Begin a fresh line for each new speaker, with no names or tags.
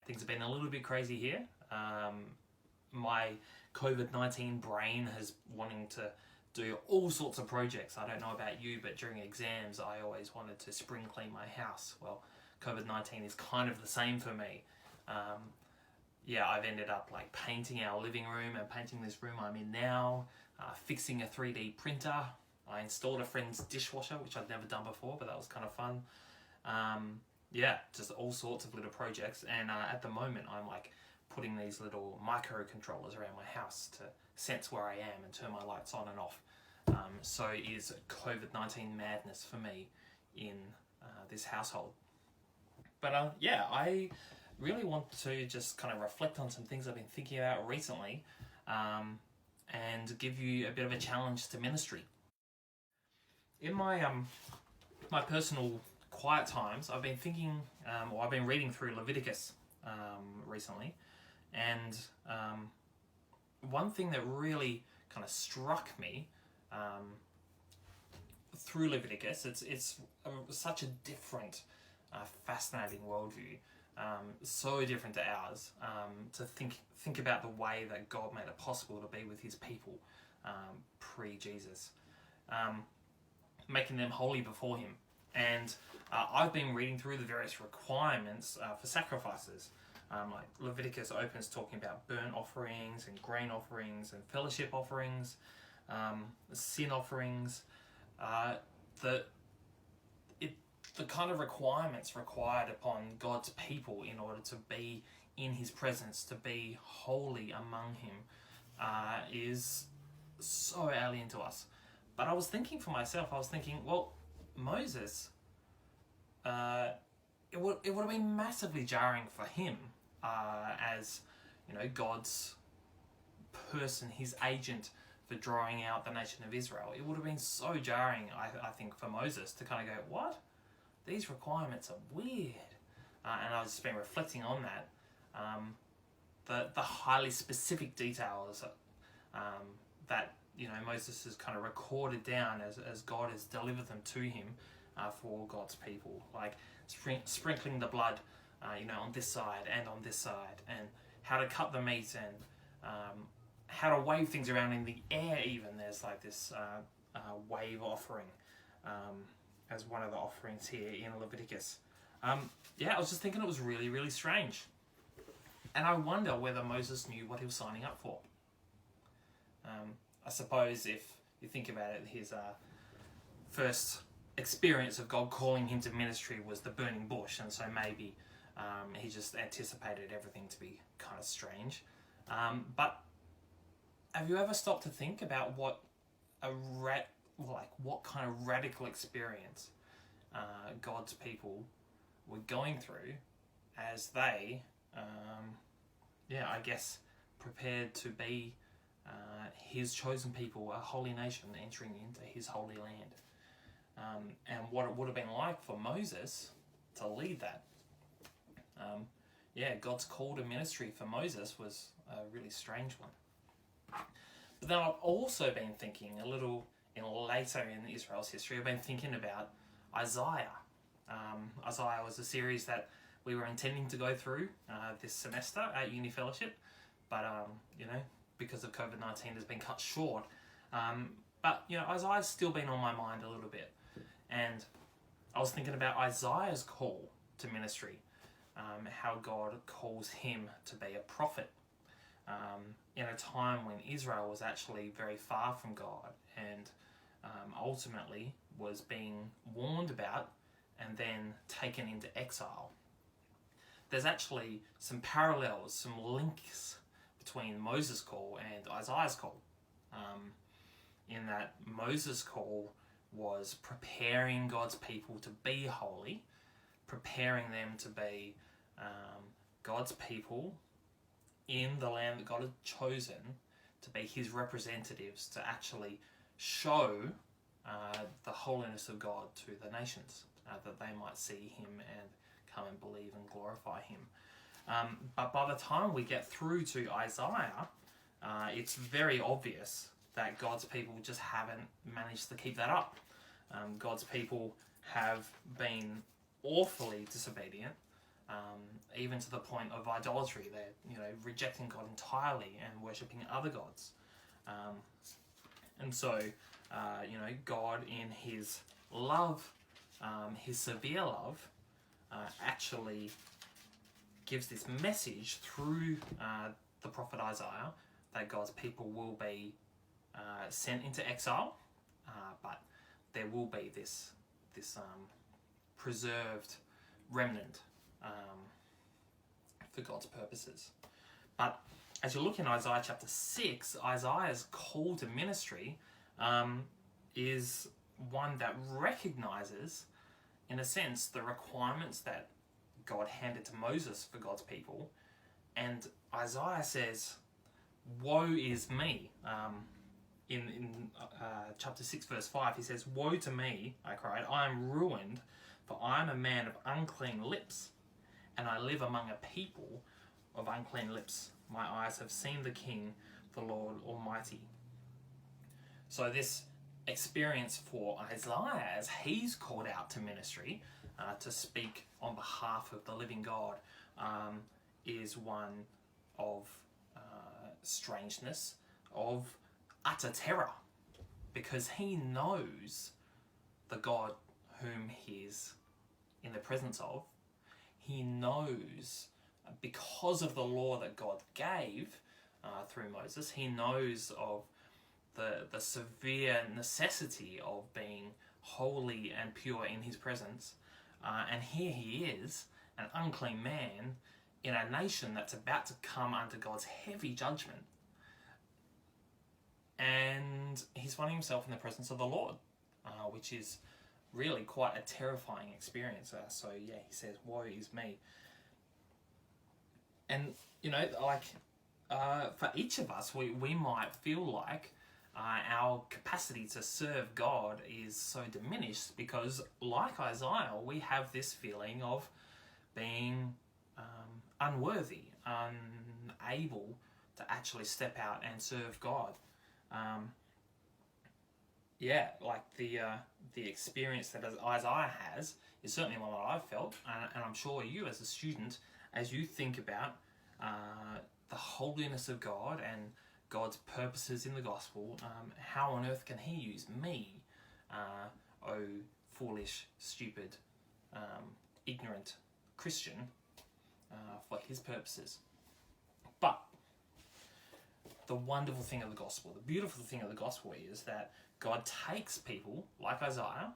things have been a little bit crazy here. My COVID-19 brain has wanting to do all sorts of projects. I don't know about you, but during exams I always wanted to spring clean my house. Well, COVID-19 is kind of the same for me. I've ended up like painting our living room and painting this room I'm in now, fixing a 3D printer. I installed a friend's dishwasher, which I'd never done before, but that was kind of fun. Just all sorts of little projects. And at the moment I'm like putting these little microcontrollers around my house to sense where I am and turn my lights on and off. So is COVID-19 madness for me in this household. But I really want to just kind of reflect on some things I've been thinking about recently, and give you a bit of a challenge to ministry. In my my personal quiet times, I've been thinking, I've been reading through Leviticus recently, and one thing that really kind of struck me through Leviticus, it's such a different, fascinating worldview, so different to ours, to think about the way that God made it possible to be with his people pre-Jesus, making them holy before him. And I've been reading through the various requirements for sacrifices. Like Leviticus opens talking about burnt offerings and grain offerings and fellowship offerings, sin offerings, the kind of requirements required upon God's people in order to be in his presence, to be holy among him, is so alien to us. But I was thinking for myself, well, Moses, it would have been massively jarring for him, as God's person, his agent for drawing out the nation of Israel. It would have been so jarring, I think, for Moses to kind of go, what? These requirements are weird. And I've just been reflecting on that. The highly specific details that Moses has kind of recorded down as God has delivered them to him for God's people, like sprinkling the blood, on this side and on this side, and how to cut the meat, and how to wave things around in the air. Even there's like this wave offering as one of the offerings here in Leviticus. I was just thinking it was really, really strange, and I wonder whether Moses knew what he was signing up for. I suppose if you think about it, his first experience of God calling him to ministry was the burning bush, and so maybe he just anticipated everything to be kind of strange. But have you ever stopped to think about what kind of radical experience God's people were going through as they, prepared to be his chosen people, a holy nation entering into his holy land, and what it would have been like for Moses to lead that. God's call to ministry for Moses was a really strange one. But then I've also been thinking a little later in Israel's history, I've been thinking about Isaiah. Isaiah was a series that we were intending to go through this semester at Uni Fellowship, but because of COVID-19 has been cut short. But Isaiah's still been on my mind a little bit, and I was thinking about Isaiah's call to ministry, how God calls him to be a prophet in a time when Israel was actually very far from God, and ultimately was being warned about and then taken into exile. There's actually some parallels, some links between Moses' call and Isaiah's call, in that Moses' call was preparing God's people to be holy, preparing them to be God's people in the land that God had chosen to be his representatives, to actually show the holiness of God to the nations, that they might see him and come and believe and glorify him. But by the time we get through to Isaiah, it's very obvious that God's people just haven't managed to keep that up. God's people have been awfully disobedient. even to the point of idolatry. They're rejecting God entirely and worshipping other gods. And so, God in his love, his severe love, actually gives this message through the prophet Isaiah that God's people will be sent into exile, but there will be this preserved remnant for God's purposes. But as you look in Isaiah chapter 6, Isaiah's call to ministry is one that recognizes, in a sense, the requirements that God handed to Moses for God's people. And Isaiah says, "Woe is me." In chapter 6, verse 5, he says, "Woe to me, I cried, I am ruined, for I am a man of unclean lips, and I live among a people of unclean lips. My eyes have seen the King, the Lord Almighty." So this experience for Isaiah, as he's called out to ministry, to speak on behalf of the living God, is one of strangeness, of utter terror, because he knows the God whom he's in the presence of. He knows, because of the law that God gave through Moses, he knows of the severe necessity of being holy and pure in his presence. And here he is, an unclean man in a nation that's about to come under God's heavy judgment. And he's finding himself in the presence of the Lord, which is really quite a terrifying experience. So he says, "Woe is me." And, for each of us, we might feel like our capacity to serve God is so diminished because, like Isaiah, we have this feeling of being unworthy, unable to actually step out and serve God. The experience that Isaiah has is certainly one that I've felt, and I'm sure you as a student, as you think about the holiness of God and God's purposes in the gospel, how on earth can he use me, foolish, stupid, ignorant Christian, for his purposes? But the wonderful thing of the gospel, the beautiful thing of the gospel is that God takes people like Isaiah,